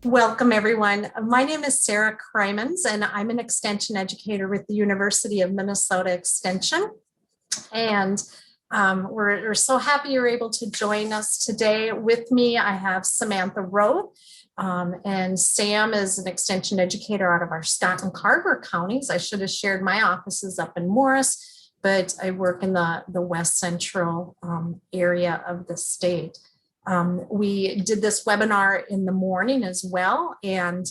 Welcome, everyone. My name is Sarah Krymans, and I'm an extension educator with the University of Minnesota Extension. And we're so happy you're able to join us today. With me, I have Samantha Rowe, and Sam is an extension educator out of our Scott and Carver counties. I should have shared my offices up in Morris, but I work in the West Central area of the state. We did this webinar in the morning as well, and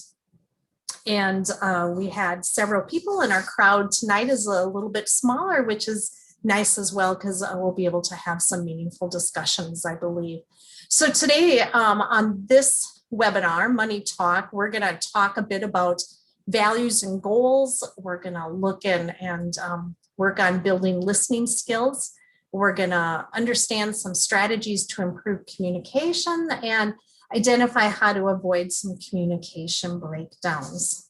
we had several people, and our crowd tonight is a little bit smaller, which is nice as well, because we'll be able to have some meaningful discussions, I believe. So today on this webinar, Money Talk, we're going to talk a bit about values and goals. We're going to look and work on building listening skills. We're going to understand some strategies to improve communication and identify how to avoid some communication breakdowns.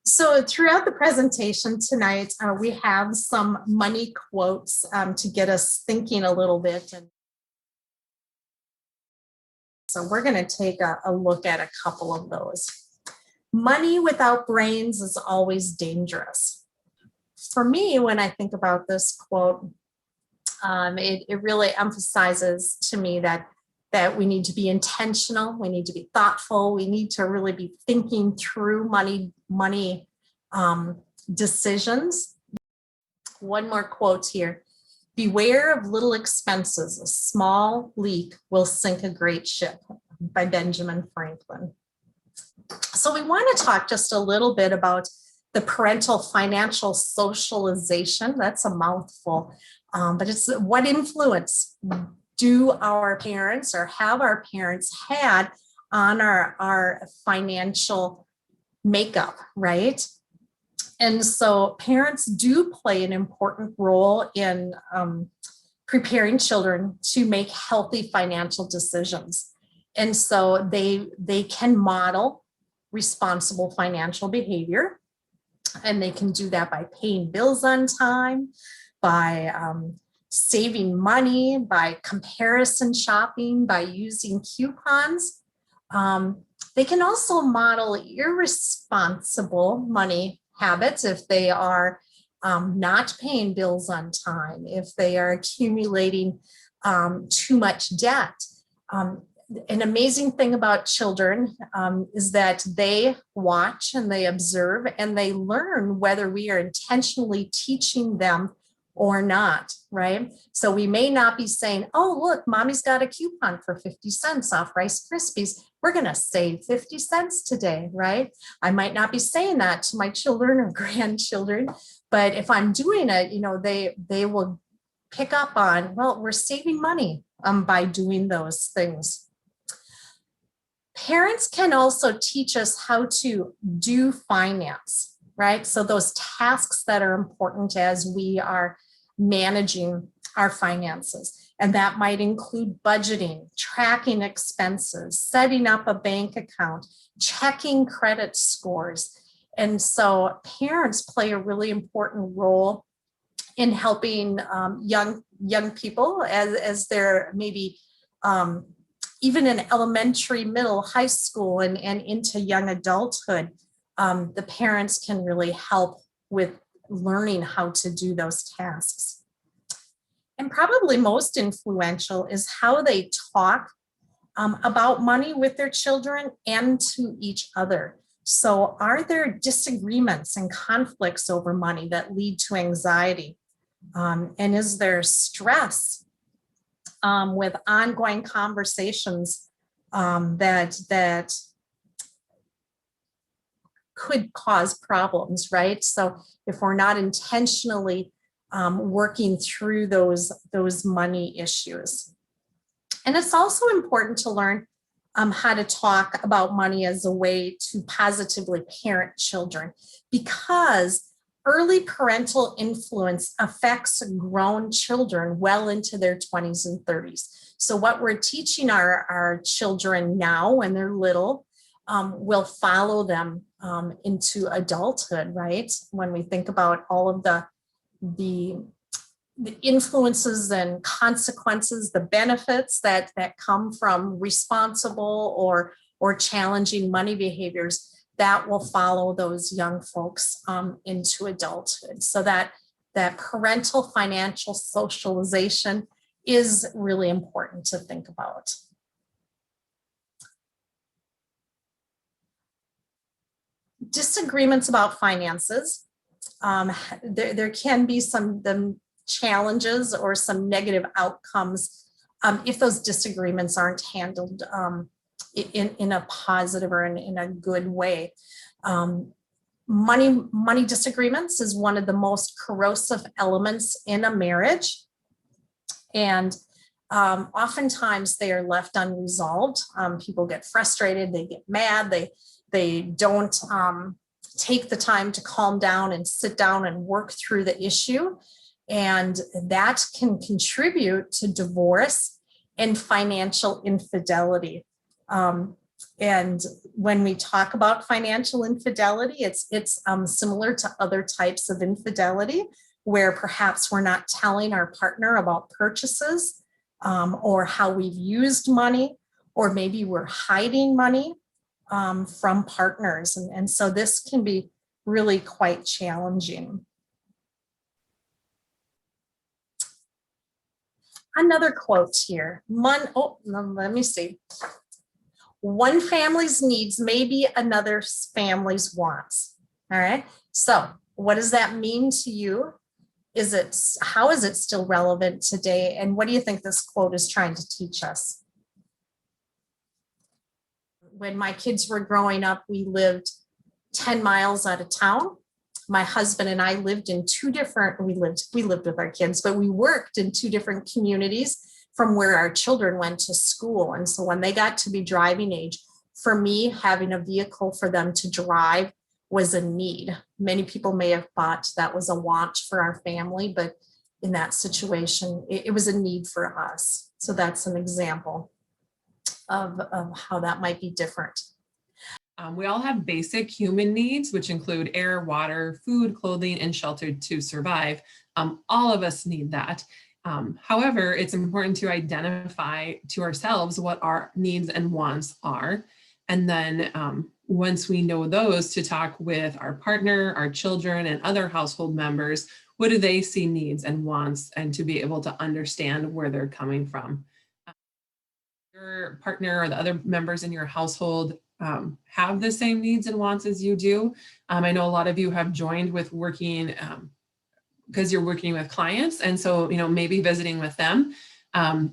So throughout the presentation tonight, we have some money quotes to get us thinking a little bit. And so we're going to take a look at a couple of those. Money without brains is always dangerous. For me, when I think about this quote, it really emphasizes to me that we need to be intentional, we need to be thoughtful, we need to really be thinking through money decisions. One more quote here. Beware of little expenses. A small leak will sink a great ship, by Benjamin Franklin. So we want to talk just a little bit about the parental financial socialization. That's a mouthful, but it's what influence do our parents or have our parents had on our financial makeup, right? And so parents do play an important role in preparing children to make healthy financial decisions. And so they can model responsible financial behavior. And they can do that by paying bills on time, by saving money, by comparison shopping, by using coupons. They can also model irresponsible money habits if they are not paying bills on time, if they are accumulating too much debt. An amazing thing about children is that they watch and they observe and they learn whether we are intentionally teaching them or not, right? So we may not be saying, oh, look, mommy's got a coupon for 50 cents off Rice Krispies. We're going to save 50 cents today, right? I might not be saying that to my children or grandchildren, but if I'm doing it, they will pick up on, well, we're saving money by doing those things. Parents can also teach us how to do finance, right? So those tasks that are important as we are managing our finances. And that might include budgeting, tracking expenses, setting up a bank account, checking credit scores. And so parents play a really important role in helping young people as they're maybe even in elementary, middle, high school, and into young adulthood. The parents can really help with learning how to do those tasks. And probably most influential is how they talk about money with their children and to each other. So are there disagreements and conflicts over money that lead to anxiety? And is there stress with ongoing conversations that could cause problems, right? So if we're not intentionally working through those money issues. And it's also important to learn how to talk about money as a way to positively parent children, because early parental influence affects grown children well into their 20s and 30s. So what we're teaching our children now when they're little will follow them into adulthood, right? When we think about all of the the influences and consequences, the benefits that come from responsible or challenging money behaviors that will follow those young folks into adulthood. So that parental financial socialization is really important to think about. Disagreements about finances. There can be some challenges or some negative outcomes if those disagreements aren't handled in a positive or in a good way. Money disagreements is one of the most corrosive elements in a marriage. And oftentimes they are left unresolved. People get frustrated, they get mad, they don't take the time to calm down and sit down and work through the issue. And that can contribute to divorce and financial infidelity. And when we talk about financial infidelity, it's similar to other types of infidelity, where perhaps we're not telling our partner about purchases or how we've used money, or maybe we're hiding money from partners. And so this can be really quite challenging. Another quote here. Let me see. One family's needs may be another family's wants. All right. So what does that mean to you? How is it still relevant today? And what do you think this quote is trying to teach us? When my kids were growing up, we lived 10 miles out of town. My husband and I lived in we lived with our kids, but we worked in two different communities from where our children went to school. And so when they got to be driving age, for me, having a vehicle for them to drive was a need. Many people may have thought that was a want for our family, but in that situation, it was a need for us. So that's an example of how that might be different. We all have basic human needs, which include air, water, food, clothing, and shelter to survive. All of us need that. However, it's important to identify to ourselves what our needs and wants are. And then once we know those, to talk with our partner, our children, and other household members, what do they see needs and wants, and to be able to understand where they're coming from. Your partner or the other members in your household have the same needs and wants as you do. I know a lot of you have joined with working because you're working with clients. And so, maybe visiting with them.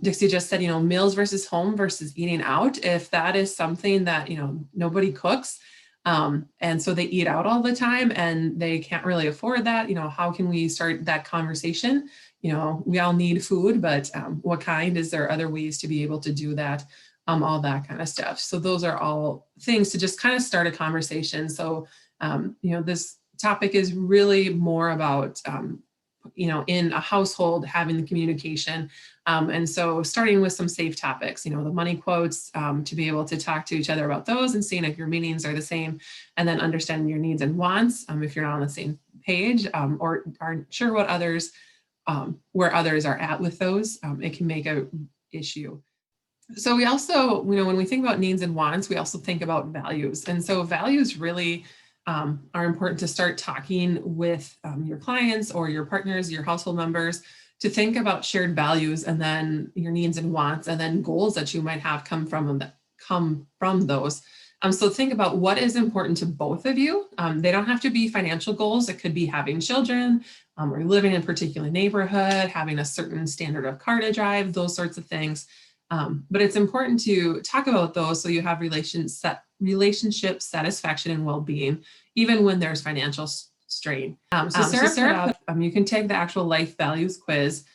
Dixie just said, meals versus home versus eating out. If that is something that, nobody cooks, and so they eat out all the time and they can't really afford that, how can we start that conversation? We all need food, but what kind? Is there other ways to be able to do that? All that kind of stuff. So those are all things to just kind of start a conversation. So, this topic is really more about, in a household, having the communication. And so starting with some safe topics, the money quotes, to be able to talk to each other about those and seeing if your meanings are the same, and then understanding your needs and wants, if you're not on the same page, or aren't sure what others, where others are at with those, it can make a issue. So we also, when we think about needs and wants, we also think about values. And so values really are important to start talking with your clients or your partners, your household members, to think about shared values, and then your needs and wants, and then goals that you might have come from those. So think about what is important to both of you. They don't have to be financial goals. It could be having children, or living in a particular neighborhood, having a certain standard of car to drive, those sorts of things. But it's important to talk about those so you have relationship satisfaction and well-being, even when there's financial strain. So Sarah, you can take the actual life values quiz.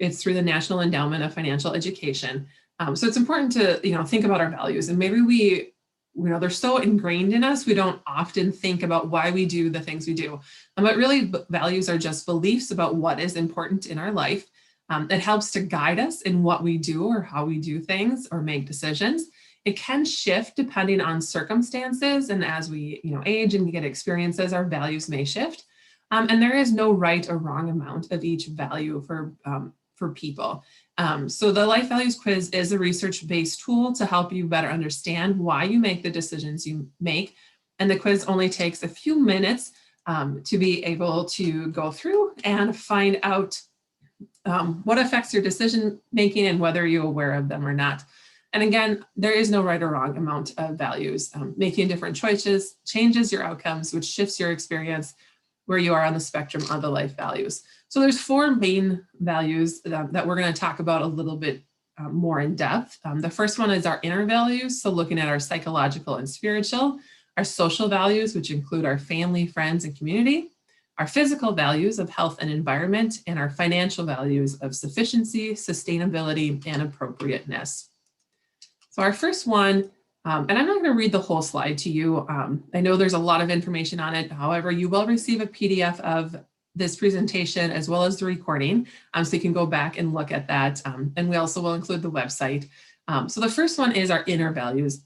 It's through the National Endowment of Financial Education. So it's important to think about our values, and maybe they're so ingrained in us, we don't often think about why we do the things we do. But really, values are just beliefs about what is important in our life. It helps to guide us in what we do or how we do things or make decisions. It can shift depending on circumstances, and as we age and get experiences, our values may shift. And there is no right or wrong amount of each value for people. So the Life Values Quiz is a research-based tool to help you better understand why you make the decisions you make. And the quiz only takes a few minutes to be able to go through and find out what affects your decision making and whether you're aware of them or not. And again, there is no right or wrong amount of values. Making different choices changes your outcomes, which shifts your experience where you are on the spectrum of the life values. So there's 4 main values that we're going to talk about a little bit more in depth. The first one is our inner values. So looking at our psychological and spiritual, our social values, which include our family, friends, and community, our physical values of health and environment, and our financial values of sufficiency, sustainability, and appropriateness. So our first one, and I'm not going to read the whole slide to you. I know there's a lot of information on it. However, you will receive a PDF of this presentation as well as the recording, so you can go back and look at that. And we also will include the website. So the first one is our inner values.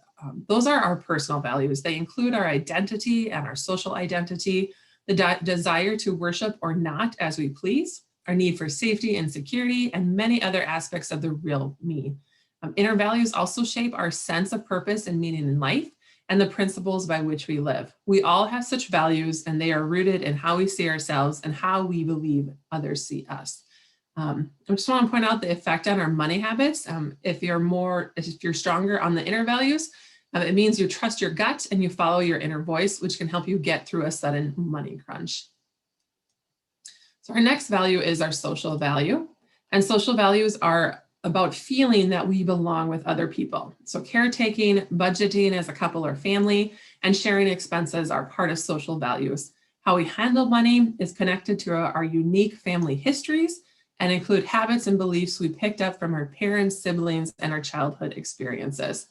Those are our personal values. They include our identity and our social identity, the desire to worship or not as we please, our need for safety and security, and many other aspects of the real me. Inner values also shape our sense of purpose and meaning in life and the principles by which we live. We all have such values, and they are rooted in how we see ourselves and how we believe others see us. I just want to point out the effect on our money habits. If you're stronger on the inner values, it means you trust your gut and you follow your inner voice, which can help you get through a sudden money crunch. So our next value is our social value. And social values are about feeling that we belong with other people. So caretaking, budgeting as a couple or family, and sharing expenses are part of social values. How we handle money is connected to our unique family histories and include habits and beliefs we picked up from our parents, siblings, and our childhood experiences.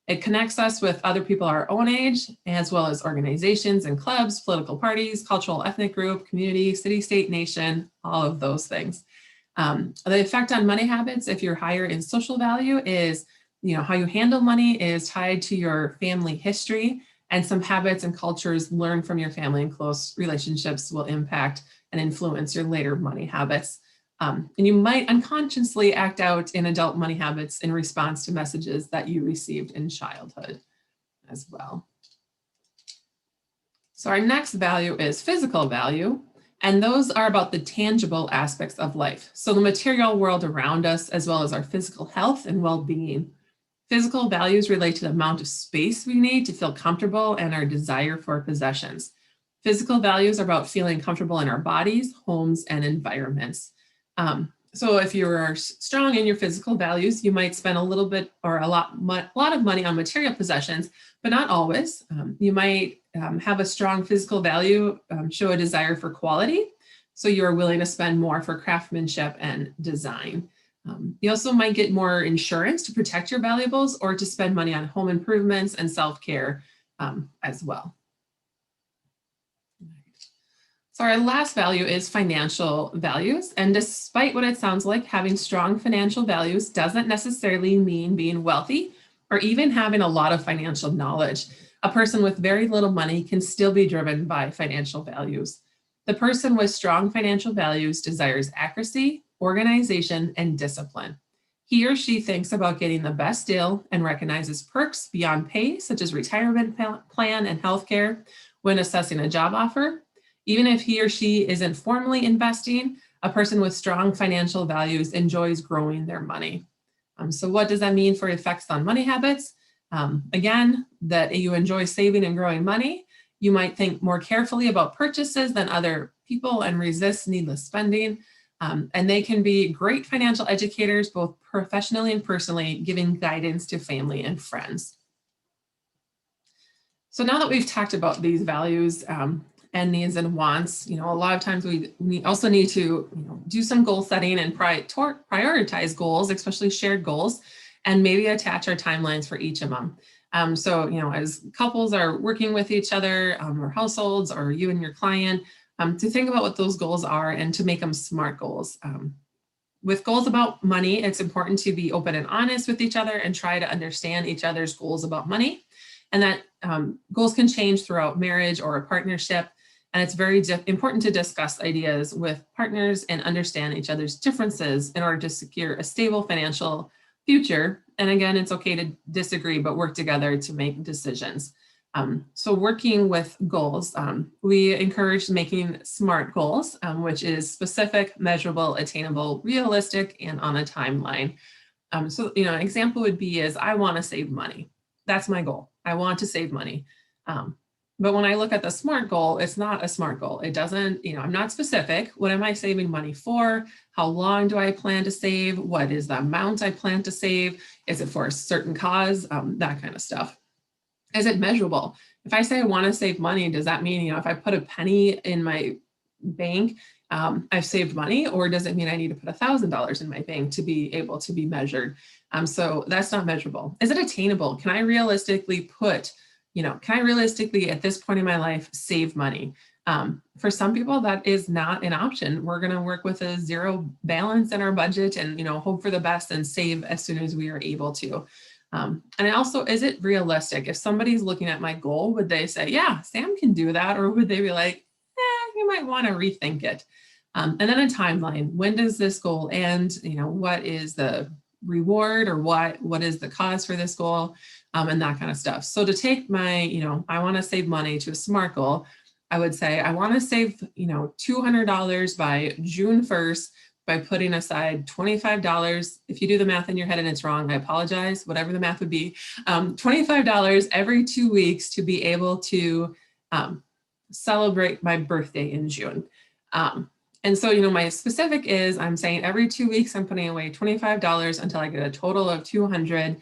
It connects us with other people our own age, as well as organizations and clubs, political parties, cultural ethnic group, community, city, state, nation, all of those things. The effect on money habits, if you're higher in social value, is how you handle money is tied to your family history, and some habits and cultures learned from your family and close relationships will impact and influence your later money habits. And you might unconsciously act out in adult money habits in response to messages that you received in childhood as well. So our next value is physical value. And those are about the tangible aspects of life. So the material world around us, as well as our physical health and well-being. Physical values relate to the amount of space we need to feel comfortable and our desire for possessions. Physical values are about feeling comfortable in our bodies, homes, and environments. So if you're strong in your physical values, you might spend a little bit or a lot of money on material possessions, but not always. You might have a strong physical value, show a desire for quality. So you're willing to spend more for craftsmanship and design. You also might get more insurance to protect your valuables or to spend money on home improvements and self-care as well. So our last value is financial values. And despite what it sounds like, having strong financial values doesn't necessarily mean being wealthy or even having a lot of financial knowledge. A person with very little money can still be driven by financial values. The person with strong financial values desires accuracy, organization, and discipline. He or she thinks about getting the best deal and recognizes perks beyond pay, such as retirement plan and healthcare, when assessing a job offer. Even if he or she isn't formally investing, a person with strong financial values enjoys growing their money. So what does that mean for effects on money habits? Again, that you enjoy saving and growing money. You might think more carefully about purchases than other people and resist needless spending. And they can be great financial educators, both professionally and personally, giving guidance to family and friends. So now that we've talked about these values and needs and wants, a lot of times we also need to do some goal setting and prioritize goals, especially shared goals, and maybe attach our timelines for each of them. So as couples are working with each other or households or you and your client, to think about what those goals are and to make them SMART goals. With goals about money, it's important to be open and honest with each other and try to understand each other's goals about money. And that goals can change throughout marriage or a partnership. And it's very important to discuss ideas with partners and understand each other's differences in order to secure a stable financial future. And again, it's okay to disagree, but work together to make decisions. So working with goals, we encourage making SMART goals, which is specific, measurable, attainable, realistic, and on a timeline. So, an example would be is I want to save money. That's my goal. I want to save money. But when I look at the SMART goal, it's not a SMART goal. It doesn't, I'm not specific. What am I saving money for? How long do I plan to save? What is the amount I plan to save? Is it for a certain cause? That kind of stuff. Is it measurable? If I say I want to save money, does that mean, if I put a penny in my bank, I've saved money, or does it mean I need to put $1,000 in my bank to be able to be measured? So that's not measurable. Is it attainable? Can I realistically at this point in my life, save money? For some people, that is not an option. We're going to work with a zero balance in our budget and, hope for the best and save as soon as we are able to. And also, is it realistic? If somebody's looking at my goal, would they say, yeah, Sam can do that? Or would they be like, you might want to rethink it? And then a timeline. When does this goal end? What is the reward, or what is the cause for this goal? And that kind of stuff. So to take my, I want to save money to a SMART goal, I would say I want to save, $200 by June 1st by putting aside $25. If you do the math in your head and it's wrong, I apologize, whatever the math would be, $25 every 2 weeks to be able to celebrate my birthday in June. And so, my specific is I'm saying every 2 weeks, I'm putting away $25 until I get a total of $200.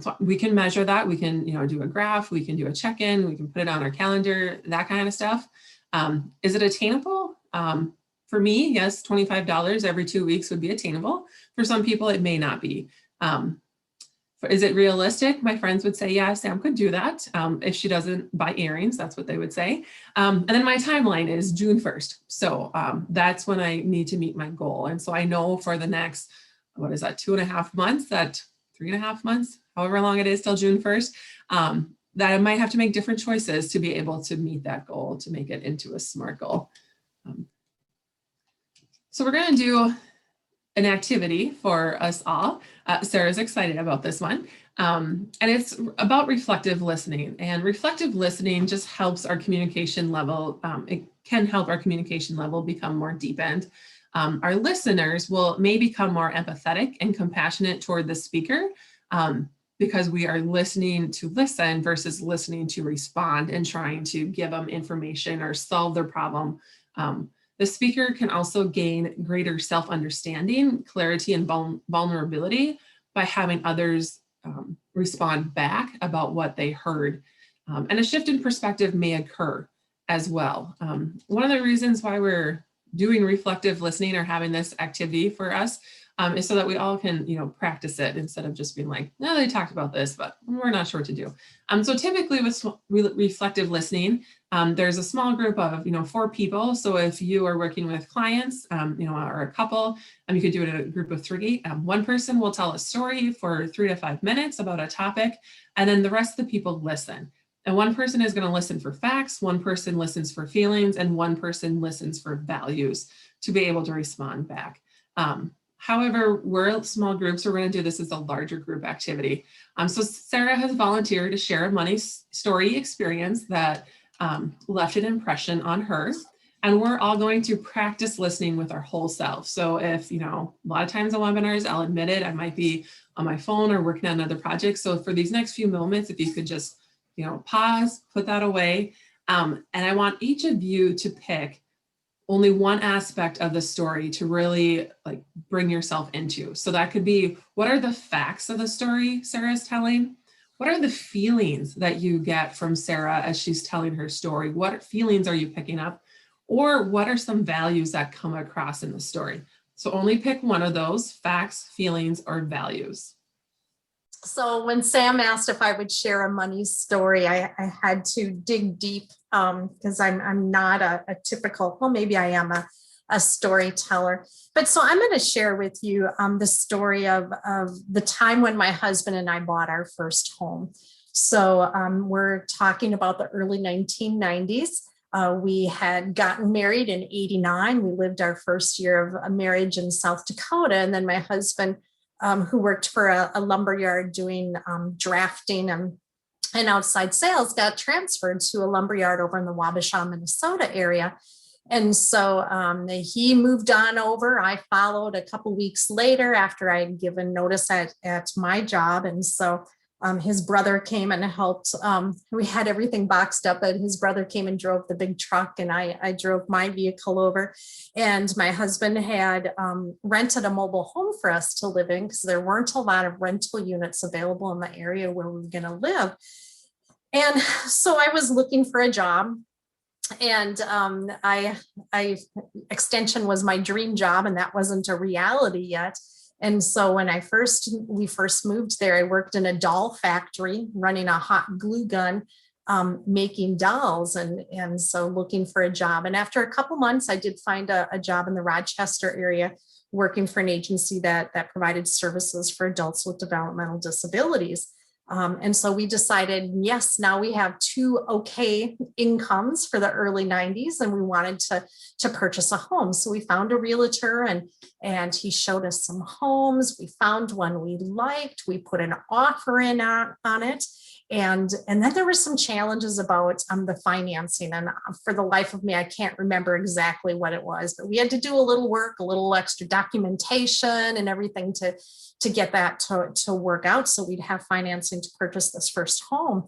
So we can measure that. We can, do a graph, we can do a check-in, we can put it on our calendar, that kind of stuff. Is it attainable? For me, yes, $25 every 2 weeks would be attainable. For some people, it may not be. Is it realistic? My friends would say, yeah, Sam could do that. If she doesn't buy earrings, that's what they would say. And then my timeline is June 1st. So that's when I need to meet my goal. And so I know for the next, 2.5 months, 3.5 months, however long it is till June 1st, that I might have to make different choices to be able to meet that goal, to make it into a SMART goal. So we're going to do an activity for us all. Sarah's excited about this one. And it's about reflective listening. And reflective listening just helps our communication level. It can help our communication level become more deepened. Our listeners may become more empathetic and compassionate toward the speaker because we are listening to listen versus listening to respond and trying to give them information or solve their problem. The speaker can also gain greater self-understanding, clarity, and vulnerability by having others respond back about what they heard. And a shift in perspective may occur as well. One of the reasons why we're doing reflective listening or having this activity for us is so that we all can, practice it instead of just being like, no, they talked about this, but we're not sure what to do. So typically with reflective listening, there's a small group of, 4 people. So if you are working with clients, or a couple, you could do it in a group of 3. One person will tell a story for 3 to 5 minutes about a topic, and then the rest of the people listen. And one person is going to listen for facts, one person listens for feelings, and one person listens for values to be able to respond back. However, we're small groups, we're going to do this as a larger group activity. So Sarah has volunteered to share a money story experience that left an impression on her. And we're all going to practice listening with our whole self. So if, a lot of times on webinars, I'll admit it, I might be on my phone or working on another project. So for these next few moments, if you could just, pause, put that away. And I want each of you to pick only one aspect of the story to really bring yourself into. So that could be, what are the facts of the story Sarah is telling? What are the feelings that you get from Sarah as she's telling her story? What feelings are you picking up? Or what are some values that come across in the story? So only pick one of those: facts, feelings, or values. So when Sam asked if I would share a money story, I had to dig deep because I'm not a typical, well, maybe I am a storyteller. But so I'm going to share with you the story of the time when my husband and I bought our first home. So we're talking about the early 1990s. We had gotten married in '89. We lived our first year of marriage in South Dakota. And then my husband, who worked for a lumber yard doing drafting and outside sales, got transferred to a lumber yard over in the Wabasha, Minnesota area. And so he moved on over. I followed a couple weeks later after I had given notice at my job. And so his brother came and helped. We had everything boxed up, and his brother came and drove the big truck, and I drove my vehicle over. And my husband had rented a mobile home for us to live in because there weren't a lot of rental units available in the area where we were going to live. And so I was looking for a job, and I extension was my dream job, and that wasn't a reality yet. And so when we first moved there, I worked in a doll factory running a hot glue gun, making dolls, and so looking for a job. And after a couple months, I did find a job in the Rochester area, working for an agency that provided services for adults with developmental disabilities. And so we decided, yes, now we have two okay incomes for the early 90s, and we wanted to purchase a home. So we found a realtor, and he showed us some homes. We found one we liked. We put an offer in on it. And then there were some challenges about the financing. And for the life of me, I can't remember exactly what it was, but we had to do a little work, a little extra documentation and everything to get that to work out, so we'd have financing to purchase this first home.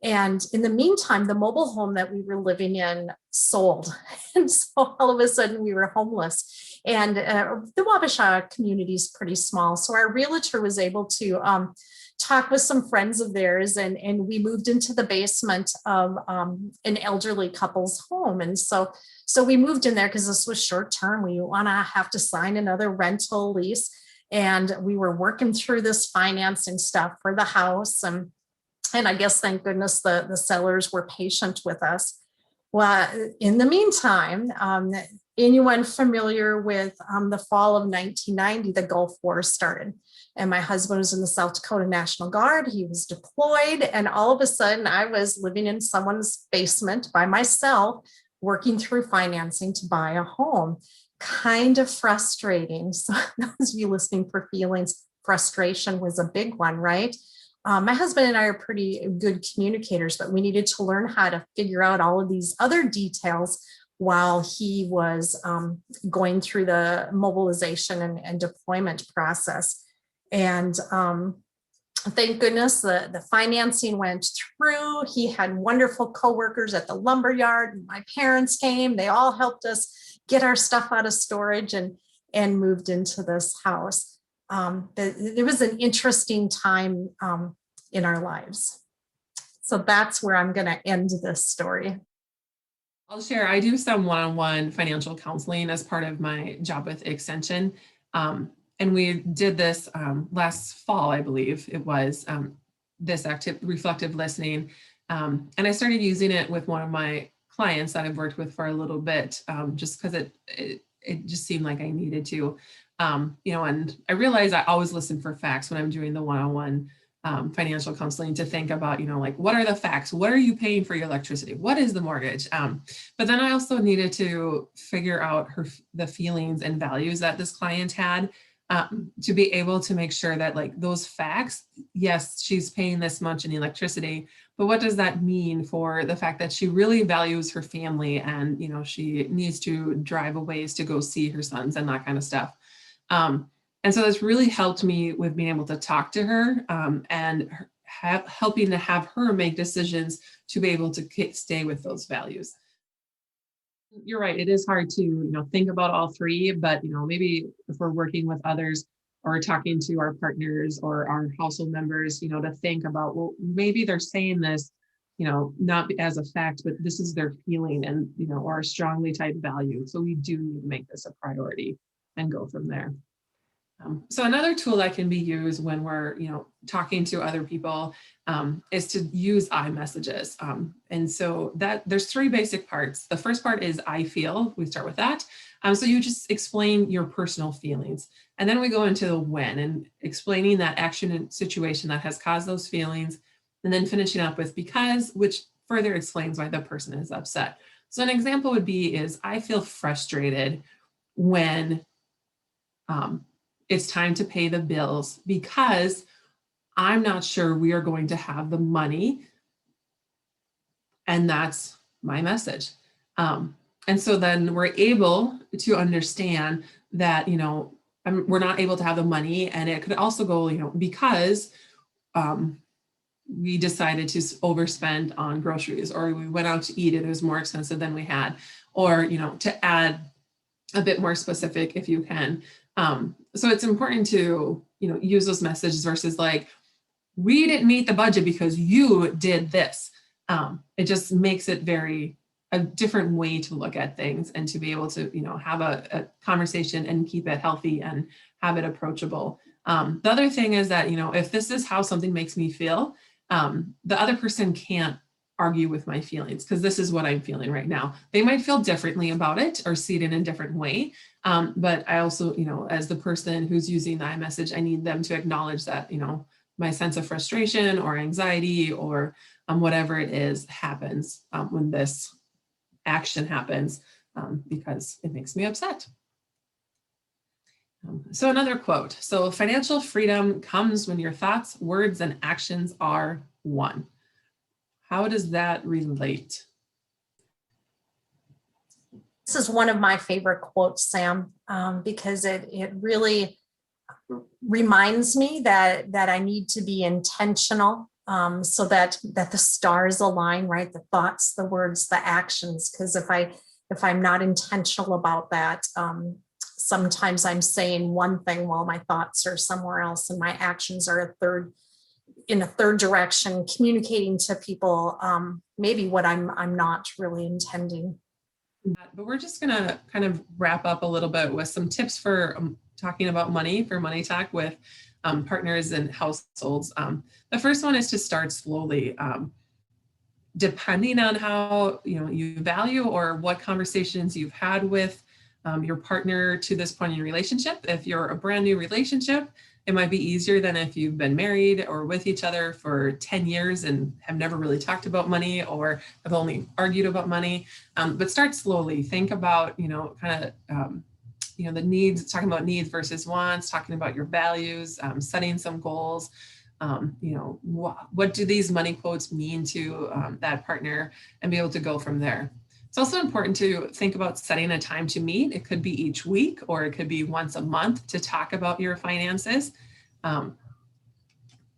And in the meantime, the mobile home that we were living in sold. And so all of a sudden we were homeless. And the Wabasha community is pretty small. So our realtor was able to talk with some friends of theirs, and we moved into the basement of an elderly couple's home. And so we moved in there because this was short term. We want to have to sign another rental lease. And we were working through this financing stuff for the house. And I guess, thank goodness, the sellers were patient with us. Well, in the meantime, anyone familiar with the fall of 1990, the Gulf War started. And my husband was in the South Dakota National Guard. He was deployed. And all of a sudden, I was living in someone's basement by myself, working through financing to buy a home. Kind of frustrating. So those of you listening for feelings, frustration was a big one, right? My husband and I are pretty good communicators, but we needed to learn how to figure out all of these other details while he was going through the mobilization and deployment process. And thank goodness the financing went through. He had wonderful coworkers at the lumber yard. My parents came. They all helped us get our stuff out of storage and moved into this house. It was an interesting time in our lives. So that's where I'm going to end this story. I'll share, I do some one-on-one financial counseling as part of my job with Extension. And we did this last fall, I believe it was, this active reflective listening. And I started using it with one of my clients that I've worked with for a little bit, just because it just seemed like I needed to, and I realized I always listen for facts when I'm doing the one-on-one financial counseling, to think about, like, what are the facts? What are you paying for your electricity? What is the mortgage? But then I also needed to figure out the feelings and values that this client had, to be able to make sure that, like, those facts, yes, she's paying this much in electricity, but what does that mean for the fact that she really values her family, and, she needs to drive a ways to go see her sons and that kind of stuff. And so this really helped me with being able to talk to her, and helping to have her make decisions to be able to stay with those values. You're right. It is hard to, think about all three, but, maybe if we're working with others or talking to our partners or our household members, to think about, well, maybe they're saying this, not as a fact, but this is their feeling and, or a strongly type value. So we do need to make this a priority and go from there. So another tool that can be used when we're, talking to other people, is to use Imessages. And so that there's three basic parts. The first part is I feel. We start with that. So you just explain your personal feelings. And then we go into the when, and explaining that action and situation that has caused those feelings. And then finishing up with because, which further explains why the person is upset. So an example would be is I feel frustrated when it's time to pay the bills because I'm not sure we are going to have the money. And that's my message. And so then we're able to understand that, we're not able to have the money. And it could also go, because we decided to overspend on groceries, or we went out to eat and it was more expensive than we had, or, to add a bit more specific if you can. So it's important to, use those messages versus like, we didn't meet the budget because you did this. It just makes it a different way to look at things and to be able to, have a conversation and keep it healthy and have it approachable. The other thing is that, if this is how something makes me feel, the other person can't argue with my feelings because this is what I'm feeling right now. They might feel differently about it or see it in a different way. But I also, as the person who's using the iMessage, I need them to acknowledge that, my sense of frustration or anxiety or whatever it is happens when this action happens because it makes me upset. So another quote. So financial freedom comes when your thoughts, words, and actions are one. How does that relate? This is one of my favorite quotes, Sam, because it really reminds me that I need to be intentional, so that the stars align, right? The thoughts, the words, the actions. Because if I'm not intentional about that, sometimes I'm saying one thing while my thoughts are somewhere else, and my actions are in a third direction, communicating to people maybe what I'm not really intending. But we're just going to kind of wrap up a little bit with some tips for talking about money, for money talk with partners and households. The first one is to start slowly. Depending on how you value or what conversations you've had with your partner to this point in your relationship. If you're a brand new relationship, it might be easier than if you've been married or with each other for 10 years and have never really talked about money or have only argued about money. But start slowly. Think about, kind of, the needs, talking about needs versus wants, talking about your values, setting some goals. What do these money quotes mean to that partner, and be able to go from there. It's also important to think about setting a time to meet. It could be each week, or it could be once a month to talk about your finances.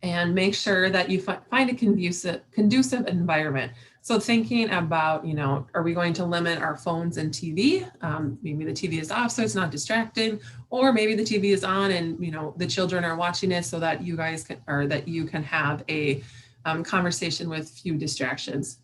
And make sure that you find a conducive environment. So thinking about, are we going to limit our phones and TV? Maybe the TV is off so it's not distracting, or maybe the TV is on and, the children are watching it so that you guys can, or that you can have a conversation with few distractions.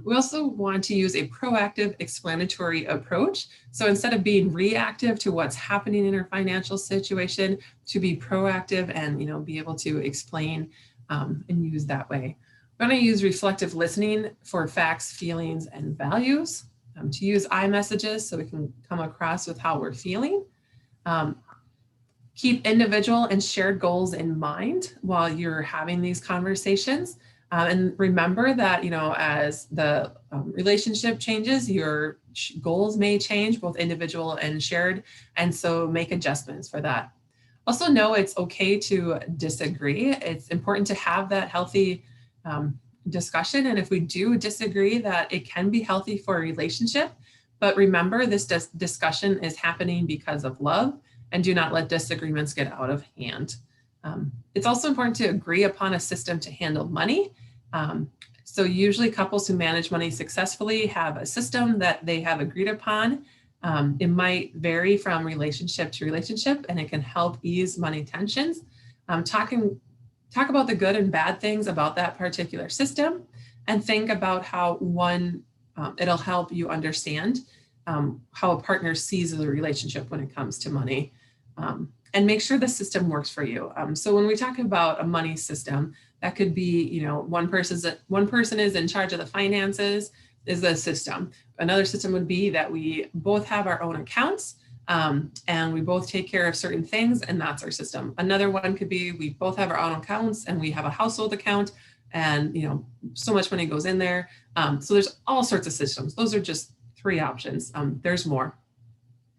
We also want to use a proactive explanatory approach. So instead of being reactive to what's happening in our financial situation, to be proactive and be able to explain and use that way. We're going to use reflective listening for facts, feelings, and values. To use iMessages so we can come across with how we're feeling. Keep individual and shared goals in mind while you're having these conversations. And remember that, as the relationship changes, your goals may change, both individual and shared. And so make adjustments for that. Also know it's okay to disagree. It's important to have that healthy discussion. And if we do disagree, that it can be healthy for a relationship. But remember, this discussion is happening because of love, and do not let disagreements get out of hand. It's also important to agree upon a system to handle money. So usually couples who manage money successfully have a system that they have agreed upon. It might vary from relationship to relationship, and it can help ease money tensions. Talk about the good and bad things about that particular system, and think about how it'll help you understand how a partner sees the relationship when it comes to money. And make sure the system works for you. So when we talk about a money system, that could be, one person is in charge of the finances, is the system. Another system would be that we both have our own accounts, and we both take care of certain things, and that's our system. Another one could be we both have our own accounts and we have a household account, and so much money goes in there. So there's all sorts of systems. Those are just 3 options. There's more.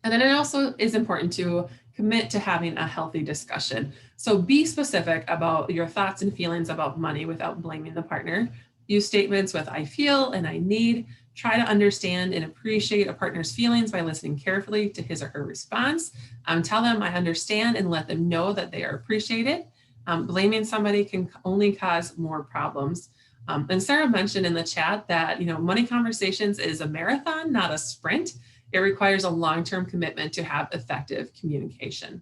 And then it also is important to commit to having a healthy discussion. So be specific about your thoughts and feelings about money without blaming the partner. Use statements with I feel and I need. Try to understand and appreciate a partner's feelings by listening carefully to his or her response. Tell them I understand and let them know that they are appreciated. Blaming somebody can only cause more problems. And Sarah mentioned in the chat that money conversations is a marathon, not a sprint. It requires a long-term commitment to have effective communication.